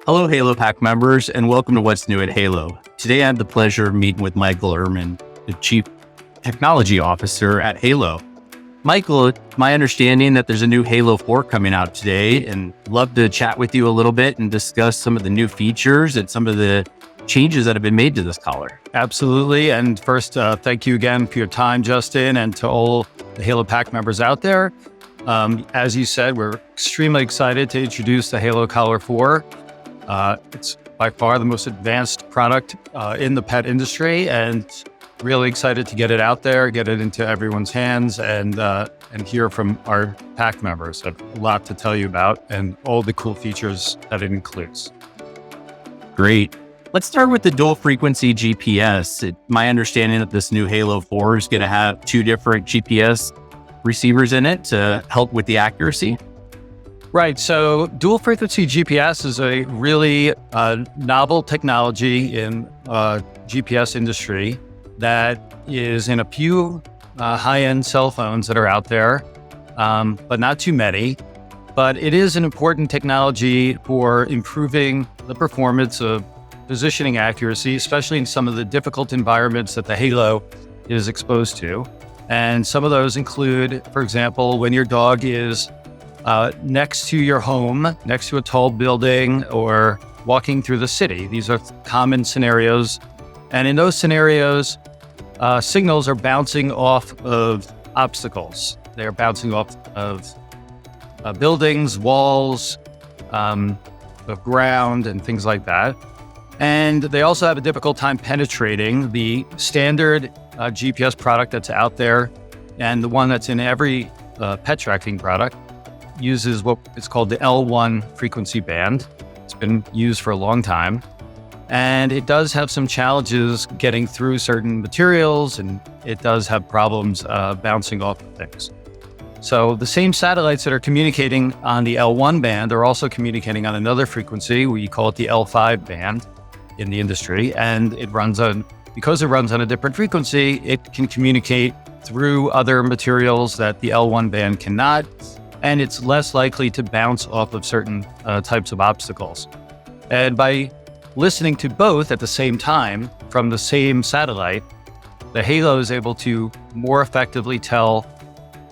Hello, Halo Pack members, and welcome to What's New at Halo. Today, I have the pleasure of meeting with Michael Ehrman, the Chief Technology Officer at Halo. Michael, my understanding that there's a new Halo 4 coming out today, and love to chat with you a little bit and discuss some of the new features and some of the changes that have been made to this collar. Absolutely. And first, thank you again for your time, Justin, and to all the Halo Pack members out there. As you said, we're extremely excited to introduce the Halo Collar 4. It's by far the most advanced product in the pet industry, and really excited to get it out there, get it into everyone's hands, and hear from our pack members. A lot to tell you about and all the cool features that it includes. Great. Let's start with the dual frequency GPS. My understanding that this new Halo 4 is going to have 2 different GPS receivers in it to help with the accuracy. Right. So dual frequency GPS is a really novel technology in GPS industry that is in a few high-end cell phones that are out there, but not too many. But it is an important technology for improving the performance of positioning accuracy, especially in some of the difficult environments that the Halo is exposed to. And some of those include, for example, when your dog is next to your home, next to a tall building, or walking through the city. These are common scenarios. And in those scenarios, signals are bouncing off of obstacles. They're bouncing off of buildings, walls, of ground, and things like that. And they also have a difficult time penetrating the standard GPS product that's out there, and the one that's in every pet tracking product uses what is called the L1 frequency band. It's been used for a long time, and it does have some challenges getting through certain materials, and it does have problems bouncing off of things. So the same satellites that are communicating on the L1 band are also communicating on another frequency. We call it the L5 band in the industry, and because it runs on a different frequency, it can communicate through other materials that the L1 band cannot, and it's less likely to bounce off of certain types of obstacles. And by listening to both at the same time from the same satellite, the Halo is able to more effectively tell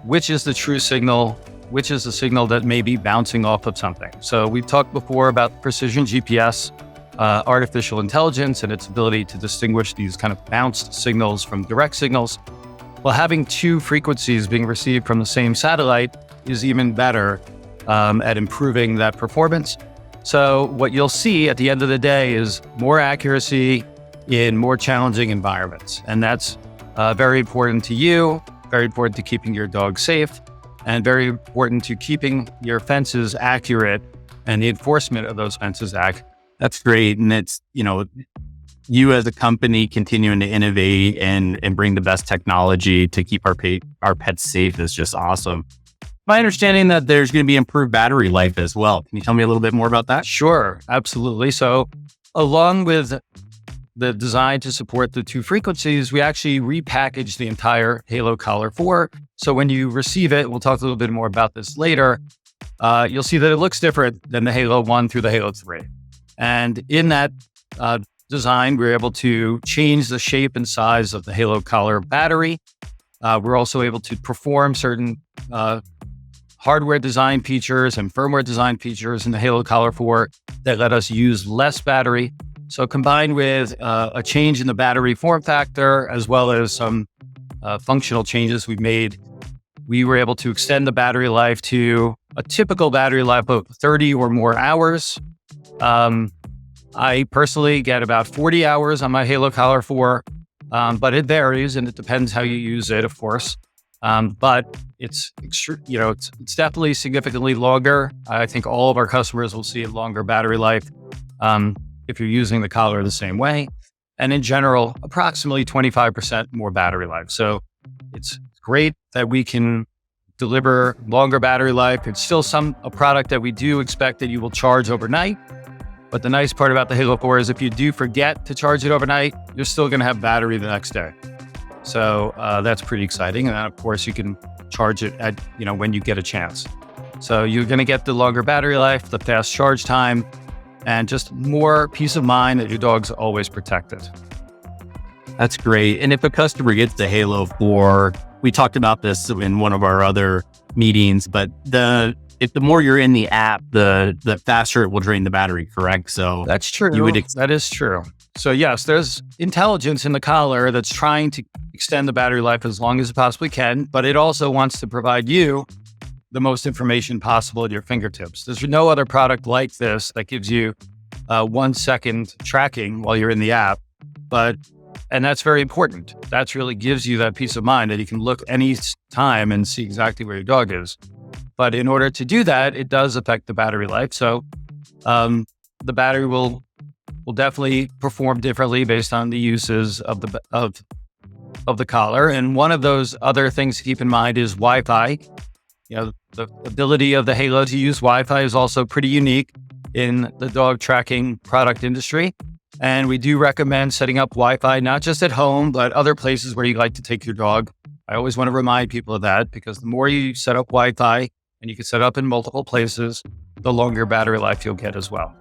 which is the true signal, which is the signal that may be bouncing off of something. So we've talked before about precision GPS, artificial intelligence, and its ability to distinguish these kind of bounced signals from direct signals. Well, having 2 frequencies being received from the same satellite is even better at improving that performance. So what you'll see at the end of the day is more accuracy in more challenging environments. And that's very important to you, very important to keeping your dog safe, and very important to keeping your fences accurate and the enforcement of those fences accurate. That's great. And it's, you as a company continuing to innovate and bring the best technology to keep our pets safe is just awesome. My understanding that there's going to be improved battery life as well. Can you tell me a little bit more about that? Sure, absolutely. So along with the design to support the 2 frequencies, we actually repackaged the entire Halo Collar 4. So when you receive it, we'll talk a little bit more about this later, you'll see that it looks different than the Halo 1 through the Halo 3. And in that design, we're able to change the shape and size of the Halo Collar battery. We're also able to perform certain hardware design features and firmware design features in the Halo Collar 4 that let us use less battery. So combined with a change in the battery form factor, as well as some functional changes we've made, we were able to extend the battery life to a typical battery life of 30 or more hours. I personally get about 40 hours on my Halo Collar 4, but it varies and it depends how you use it, of course. But it's definitely significantly longer. I think all of our customers will see a longer battery life if you're using the collar the same way. And in general, approximately 25% more battery life. So it's great that we can deliver longer battery life. It's still a product that we do expect that you will charge overnight. But the nice part about the Halo 4 is if you do forget to charge it overnight, you're still going to have battery the next day. So that's pretty exciting. And then, of course, you can charge it at, when you get a chance. So you're going to get the longer battery life, the fast charge time, and just more peace of mind that your dog's always protected. That's great. And if a customer gets the Halo 4, we talked about this in one of our other meetings, but if the more you're in the app, the faster it will drain the battery, correct? So that's true. That is true. So yes, there's intelligence in the collar that's trying to extend the battery life as long as it possibly can, but it also wants to provide you the most information possible at your fingertips. There's no other product like this that gives you 1 second tracking while you're in the app, and that's very important. That really gives you that peace of mind that you can look any time and see exactly where your dog is. But in order to do that, it does affect the battery life. So the battery will definitely perform differently based on the uses of the collar. And one of those other things to keep in mind is Wi-Fi. The ability of the Halo to use Wi-Fi is also pretty unique in the dog tracking product industry. And we do recommend setting up Wi-Fi, not just at home, but other places where you like to take your dog. I always want to remind people of that, because the more you set up Wi-Fi, and you can set up in multiple places, the longer battery life you'll get as well.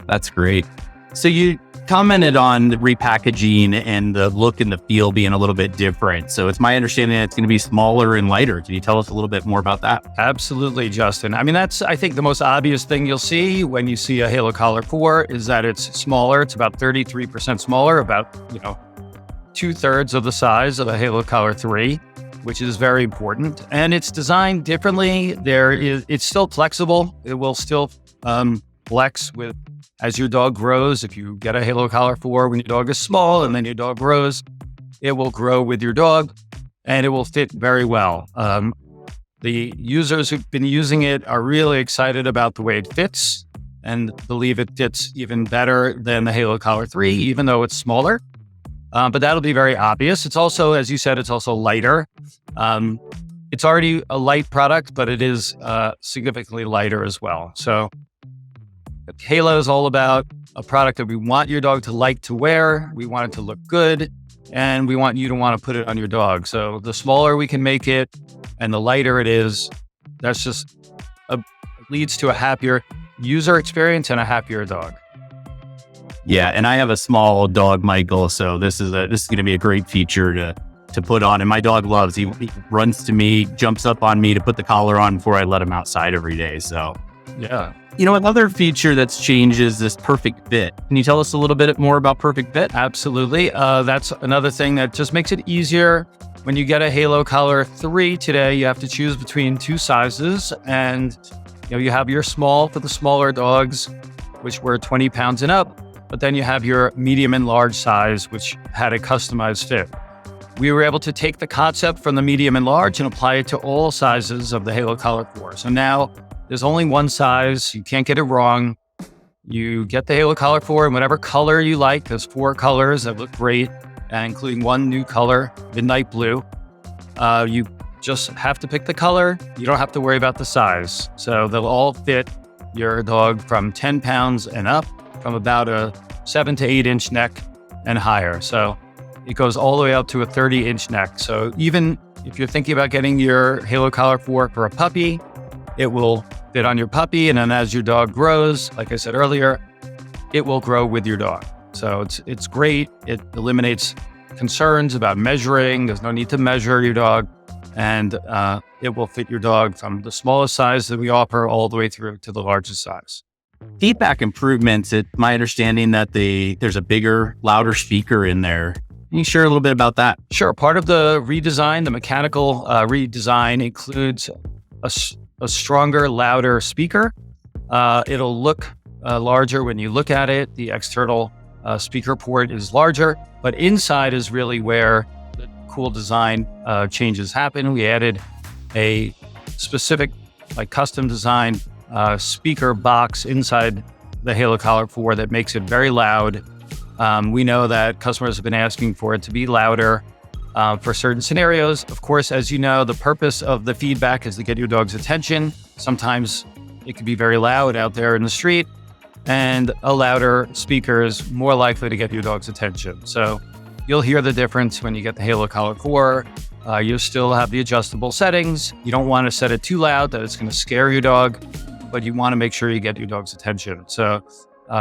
That's great. So you commented on the repackaging and the look and the feel being a little bit different. So it's my understanding that it's going to be smaller and lighter. Can you tell us a little bit more about that? Absolutely, Justin. I mean, that's, I think, the most obvious thing you'll see when you see a Halo Collar 4 is that it's smaller. It's about 33% smaller, about 2/3 of the size of a Halo Collar 3, which is very important. And it's designed differently. It's still flexible. It will still flex with as your dog grows. If you get a Halo Collar 4 when your dog is small and then your dog grows, it will grow with your dog and it will fit very well. The users who've been using it are really excited about the way it fits and believe it fits even better than the Halo Collar 3, even though it's smaller. But that'll be very obvious. It's also, as you said, it's also lighter. It's already a light product, but it is significantly lighter as well. So Halo is all about a product that we want your dog to like to wear. We want it to look good, and we want you to want to put it on your dog. So the smaller we can make it and the lighter it is, that's just leads to a happier user experience and a happier dog. Yeah, and I have a small dog, Michael, so this is going to be a great feature to put on. And my dog loves. He runs to me, jumps up on me to put the collar on before I let him outside every day. So yeah. Another feature that's changed is this perfect fit. Can you tell us a little bit more about perfect fit? Absolutely. That's another thing that just makes it easier. When you get a Halo Collar 3 today, you have to choose between two sizes, and you have your small for the smaller dogs, which were 20 pounds and up, but then you have your medium and large size, which had a customized fit. We were able to take the concept from the medium and large and apply it to all sizes of the Halo Collar 4. So now there's only one size. You can't get it wrong. You get the Halo Collar 4 in whatever color you like. There's 4 colors that look great, including one new color, midnight blue. You just have to pick the color. You don't have to worry about the size. So they'll all fit your dog from 10 pounds and up, from about a 7 to 8 inch neck and higher. So it goes all the way up to a 30-inch neck. So even if you're thinking about getting your Halo Collar 4 for a puppy, it will fit on your puppy. And then as your dog grows, like I said earlier, it will grow with your dog. So it's great. It eliminates concerns about measuring. There's no need to measure your dog. And it will fit your dog from the smallest size that we offer all the way through to the largest size. Feedback improvements, it's my understanding that there's a bigger, louder speaker in there. Can you share a little bit about that? Sure. Part of the redesign, the mechanical redesign, includes a stronger, louder speaker. It'll look larger when you look at it. The external speaker port is larger, but inside is really where the cool design changes happen. We added a specific, custom designed speaker box inside the Halo Collar 4 that makes it very loud. We know that customers have been asking for it to be louder for certain scenarios. Of course, as you know, the purpose of the feedback is to get your dog's attention. Sometimes it can be very loud out there in the street, and a louder speaker is more likely to get your dog's attention. So you'll hear the difference when you get the Halo Collar 4. You'll still have the adjustable settings. You don't want to set it too loud that it's going to scare your dog. but you want to make sure you get your dog's attention. So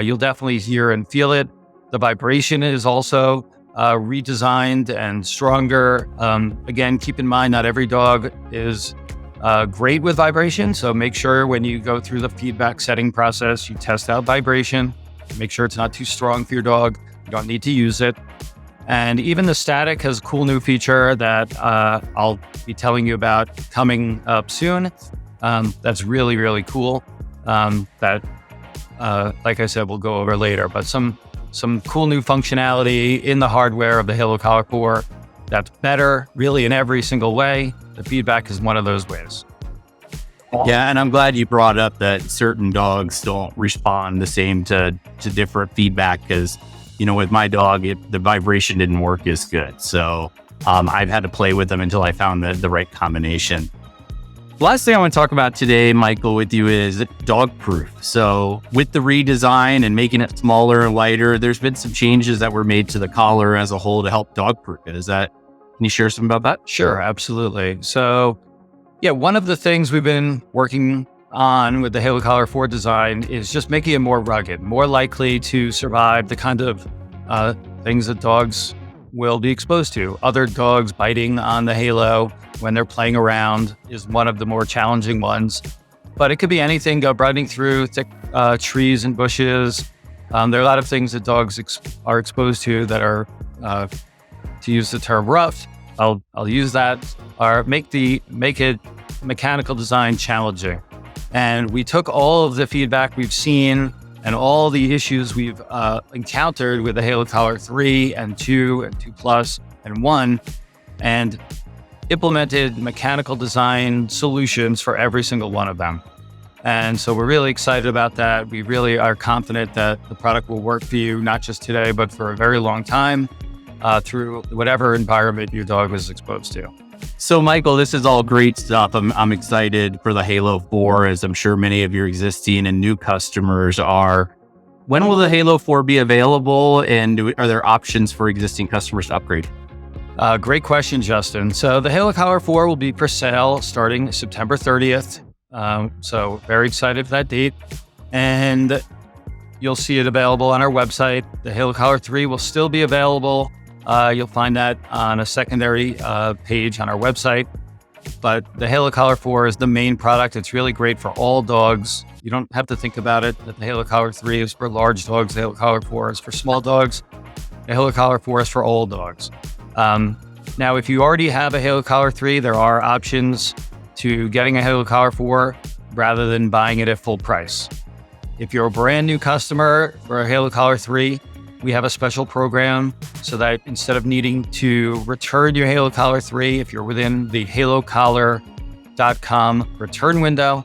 you'll definitely hear and feel it. The vibration is also redesigned and stronger. Again, keep in mind, not every dog is great with vibration. So make sure when you go through the feedback setting process, you test out vibration. Make sure it's not too strong for your dog. You don't need to use it. And even the static has a cool new feature that I'll be telling you about coming up soon. That's really, really cool. That, like I said, we'll go over later. But some cool new functionality in the hardware of the Halo Collar 4 that's better, really, in every single way. The feedback is one of those ways. Yeah, and I'm glad you brought up that certain dogs don't respond the same to different feedback because, with my dog, the vibration didn't work as good. So I've had to play with them until I found the right combination. Last thing I want to talk about today, Michael, with you is DogProof. So with the redesign and making it smaller and lighter, there's been some changes that were made to the collar as a whole to help dogproof it. Can you share some about that? Sure, absolutely. So yeah, one of the things we've been working on with the Halo Collar 4 design is just making it more rugged, more likely to survive the kind of things that dogs will be exposed to. Other dogs biting on the Halo when they're playing around is one of the more challenging ones. But it could be anything, running through thick trees and bushes. There are a lot of things that dogs are exposed to that are, to use the term rough, I'll use that, or make it mechanical design challenging. And we took all of the feedback we've seen and all the issues we've encountered with the Halo Collar 3 and 2 and 2 Plus and 1 and implemented mechanical design solutions for every single one of them. And so we're really excited about that. We really are confident that the product will work for you, not just today, but for a very long time through whatever environment your dog was exposed to. So, Michael, this is all great stuff. I'm excited for the Halo 4, as I'm sure many of your existing and new customers are. When will the Halo 4 be available, and are there options for existing customers to upgrade? Great question, Justin. So the Halo Collar 4 will be for sale starting September 30th. So very excited for that date. And you'll see it available on our website. The Halo Collar 3 will still be available. You'll find that on a secondary page on our website. But the Halo Collar 4 is the main product. It's really great for all dogs. You don't have to think about it that the Halo Collar 3 is for large dogs. The Halo Collar 4 is for small dogs. The Halo Collar 4 is for all dogs. Now, if you already have a Halo Collar 3, there are options to getting a Halo Collar 4 rather than buying it at full price. If you're a brand new customer for a Halo Collar 3, we have a special program so that instead of needing to return your Halo Collar 3, if you're within the halocollar.com return window,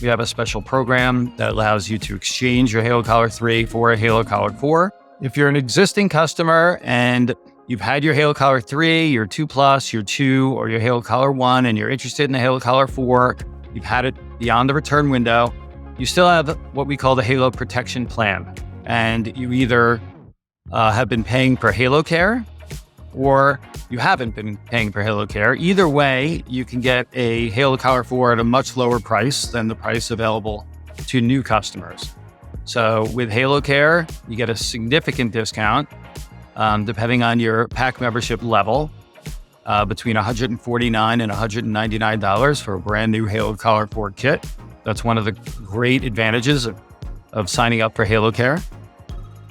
we have a special program that allows you to exchange your Halo Collar 3 for a Halo Collar 4. If you're an existing customer and you've had your Halo Collar 3, your 2 Plus, your 2, or your Halo Collar 1, and you're interested in the Halo Collar 4, you've had it beyond the return window, you still have what we call the Halo Protection Plan. And you either have been paying for Halo Care or you haven't been paying for Halo Care. Either way, you can get a Halo Collar 4 at a much lower price than the price available to new customers. So with Halo Care, you get a significant discount depending on your pack membership level, between $149 and $199 for a brand new Halo Collar 4 kit. That's one of the great advantages of signing up for Halo Care.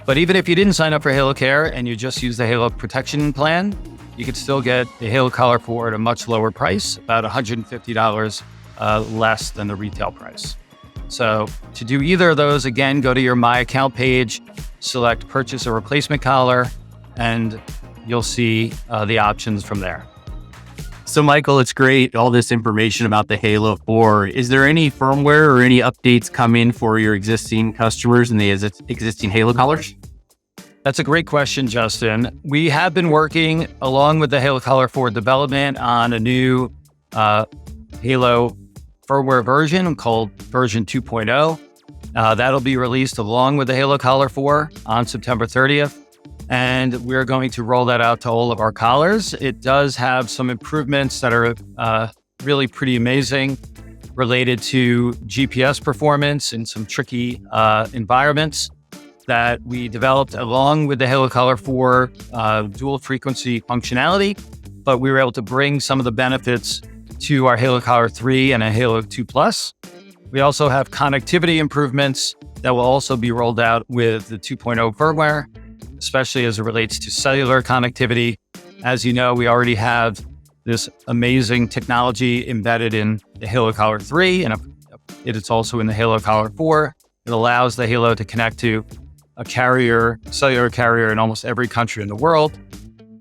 But even if you didn't sign up for Halo Care and you just use the Halo Protection Plan, you could still get the Halo Collar 4 at a much lower price, about $150 less than the retail price. So to do either of those, again, go to your My Account page, select Purchase a Replacement Collar, and you'll see the options from there. So, Michael, it's great, all this information about the Halo 4. Is there any firmware or any updates coming for your existing customers and the existing Halo collars? That's a great question, Justin. We have been working along with the Halo Collar 4 development on a new Halo firmware version called version 2.0. That'll be released along with the Halo Collar 4 on September 30th. And we're going to roll that out to all of our collars. It does have some improvements that are really pretty amazing. related to GPS performance in some tricky environments that we developed along with the Halo Color 4 dual frequency functionality, but we were able to bring some of the benefits to our Halo Color 3 and a Halo 2 Plus. We also have connectivity improvements that will also be rolled out with the 2.0 firmware, especially as it relates to cellular connectivity. As you know, we already have this amazing technology embedded in the Halo Color 3, and it's also in the Halo Color 4. It allows the Halo to connect to a cellular carrier in almost every country in the world.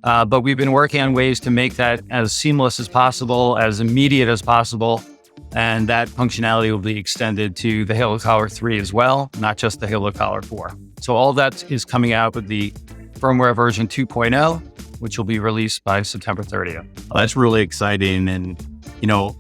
But we've been working on ways to make that as seamless as possible, as immediate as possible. And that functionality will be extended to the Halo Color 3 as well, not just the Halo Color 4. So all that is coming out with the firmware version 2.0, which will be released by September 30th. Well, that's really exciting. And,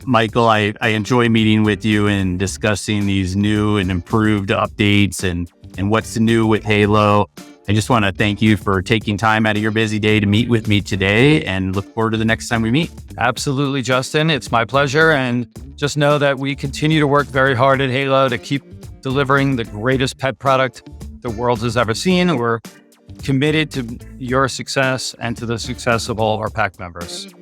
Michael, I enjoy meeting with you and discussing these new and improved updates and what's new with Halo. I just want to thank you for taking time out of your busy day to meet with me today, and look forward to the next time we meet. Absolutely, Justin. It's my pleasure. And just know that we continue to work very hard at Halo to keep delivering the greatest pet product the world has ever seen. We're committed to your success and to the success of all of our PAC members.